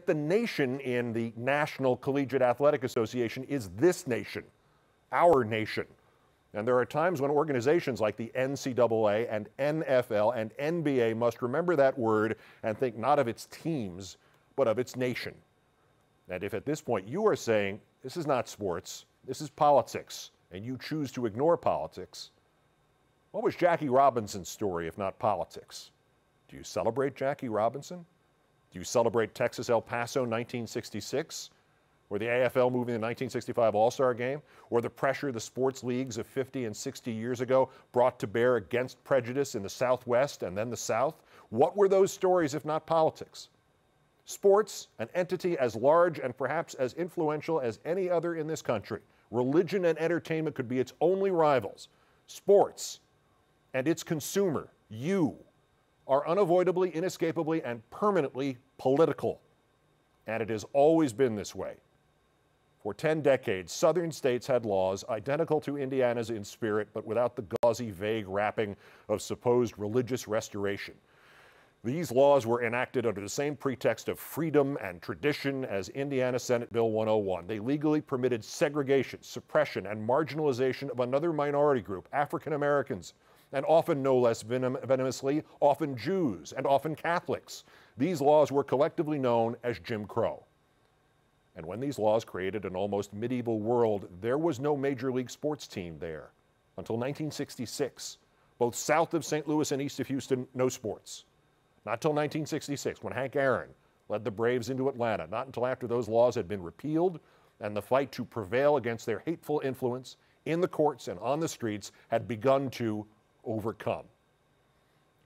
the nation in the National Collegiate Athletic Association is this nation, our nation. And there are times when organizations like the NCAA and NFL and NBA must remember that word and think not of its teams, but of its nation. And if at this point you are saying, this is not sports, this is politics, and you choose to ignore politics, what was Jackie Robinson's story if not politics? Do you celebrate Jackie Robinson? Do you celebrate Texas El Paso 1966? Or the AFL moving the 1965 All-Star Game? Or the pressure the sports leagues of 50 and 60 years ago brought to bear against prejudice in the Southwest and then the South? What were those stories if not politics? Sports, an entity as large and perhaps as influential as any other in this country. Religion and entertainment could be its only rivals. Sports and its consumer, you, are unavoidably, inescapably, and permanently political. And it has always been this way. For 10 decades, southern states had laws identical to Indiana's in spirit, but without the gauzy, vague wrapping of supposed religious restoration. These laws were enacted under the same pretext of freedom and tradition as Indiana Senate Bill 101. They legally permitted segregation, suppression, and marginalization of another minority group, African Americans, and often no less venomously, often Jews and often Catholics. These laws were collectively known as Jim Crow. And when these laws created an almost medieval world, there was no major league sports team there until 1966. Both south of St. Louis and east of Houston, no sports. Not till 1966, when Hank Aaron led the Braves into Atlanta. Not until after those laws had been repealed and the fight to prevail against their hateful influence in the courts and on the streets had begun to overcome.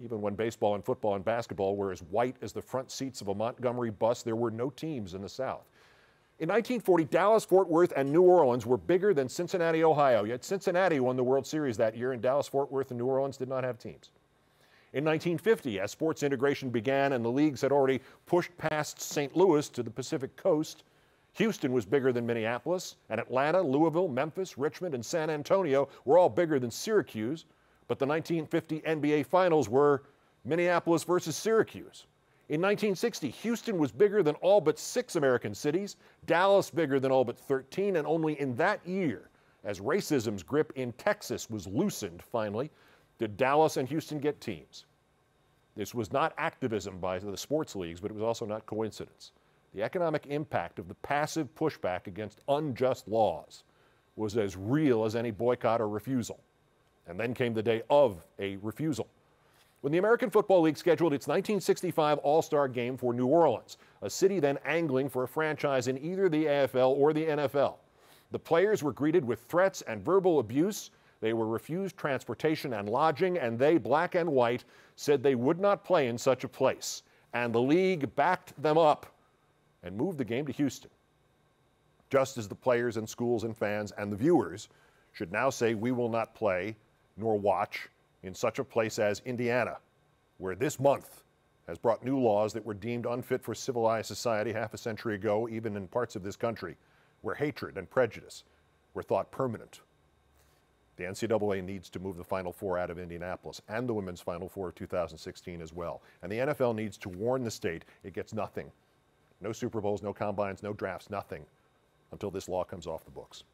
Even when baseball and football and basketball were as white as the front seats of a Montgomery bus, there were no teams in the South. In 1940, Dallas, Fort Worth, and New Orleans were bigger than Cincinnati, Ohio, yet Cincinnati won the World Series that year, and Dallas, Fort Worth, and New Orleans did not have teams. In 1950, as sports integration began and the leagues had already pushed past St. Louis to the Pacific coast, Houston was bigger than Minneapolis, and Atlanta, Louisville, Memphis, Richmond, and San Antonio were all bigger than Syracuse, but the 1950 NBA Finals were Minneapolis versus Syracuse. In 1960, Houston was bigger than all but 6 American cities, Dallas bigger than all but 13, and only in that year, as racism's grip in Texas was loosened finally, did Dallas and Houston get teams. This was not activism by the sports leagues, but it was also not coincidence. The economic impact of the passive pushback against unjust laws was as real as any boycott or refusal. And then came the day of a refusal. When the American Football League scheduled its 1965 All-Star Game for New Orleans, a city then angling for a franchise in either the AFL or the NFL, the players were greeted with threats and verbal abuse. They were refused transportation and lodging, and they, black and white, said they would not play in such a place. And the league backed them up and moved the game to Houston. Just as the players and schools and fans and the viewers should now say we will not play nor watch in such a place as Indiana, where this month has brought new laws that were deemed unfit for civilized society half a century ago, even in parts of this country, where hatred and prejudice were thought permanent. The NCAA needs to move the Final Four out of Indianapolis and the Women's Final Four of 2016 as well. And the NFL needs to warn the state it gets nothing. No Super Bowls, no combines, no drafts, nothing until this law comes off the books.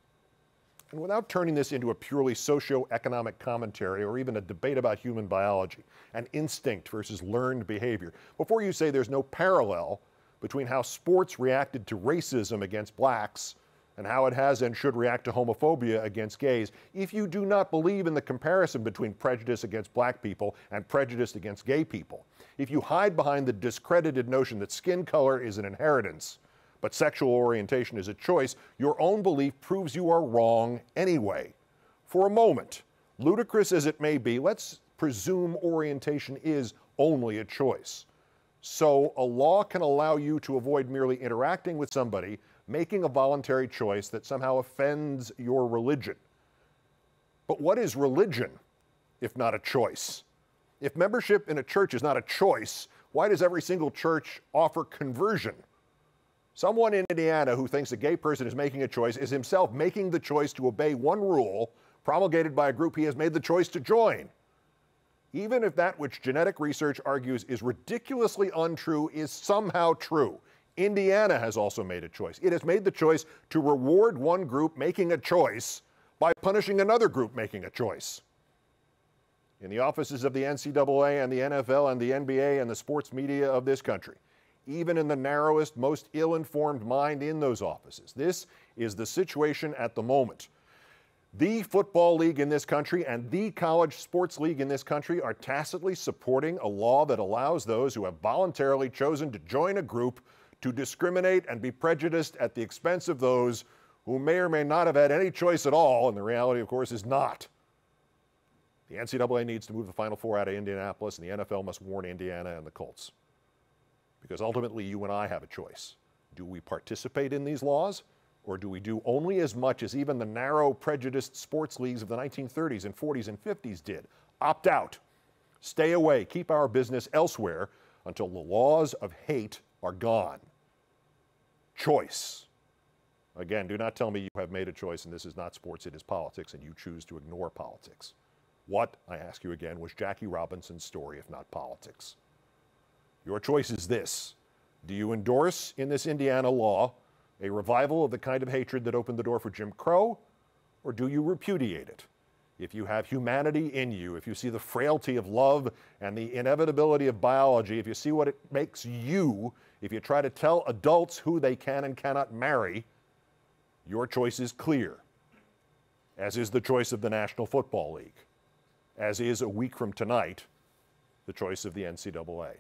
And without turning this into a purely socio-economic commentary or even a debate about human biology and instinct versus learned behavior, before you say there's no parallel between how sports reacted to racism against blacks and how it has and should react to homophobia against gays, if you do not believe in the comparison between prejudice against black people and prejudice against gay people, if you hide behind the discredited notion that skin color is an inheritance, but sexual orientation is a choice, your own belief proves you are wrong anyway. For a moment, ludicrous as it may be, let's presume orientation is only a choice. So a law can allow you to avoid merely interacting with somebody, making a voluntary choice that somehow offends your religion. But what is religion if not a choice? If membership in a church is not a choice, why does every single church offer conversion? Someone in Indiana who thinks a gay person is making a choice is himself making the choice to obey one rule promulgated by a group he has made the choice to join. Even if that which genetic research argues is ridiculously untrue is somehow true, Indiana has also made a choice. It has made the choice to reward one group making a choice by punishing another group making a choice. In the offices of the NCAA and the NFL and the NBA and the sports media of this country, even in the narrowest, most ill-informed mind in those offices, this is the situation at the moment. The football league in this country and the college sports league in this country are tacitly supporting a law that allows those who have voluntarily chosen to join a group to discriminate and be prejudiced at the expense of those who may or may not have had any choice at all, and the reality, of course, is not. The NCAA needs to move the Final Four out of Indianapolis, and the NFL must warn Indiana and the Colts. Because ultimately, you and I have a choice. Do we participate in these laws, or do we do only as much as even the narrow, prejudiced sports leagues of the 1930s and 40s and 50s did? Opt out. Stay away. Keep our business elsewhere until the laws of hate are gone. Choice. Again, do not tell me you have made a choice and this is not sports, it is politics, and you choose to ignore politics. What, I ask you again, was Jackie Robinson's story if not politics? Your choice is this. Do you endorse in this Indiana law a revival of the kind of hatred that opened the door for Jim Crow, or do you repudiate it? If you have humanity in you, if you see the frailty of love and the inevitability of biology, if you see what it makes you, if you try to tell adults who they can and cannot marry, your choice is clear, as is the choice of the National Football League, as is, a week from tonight, the choice of the NCAA.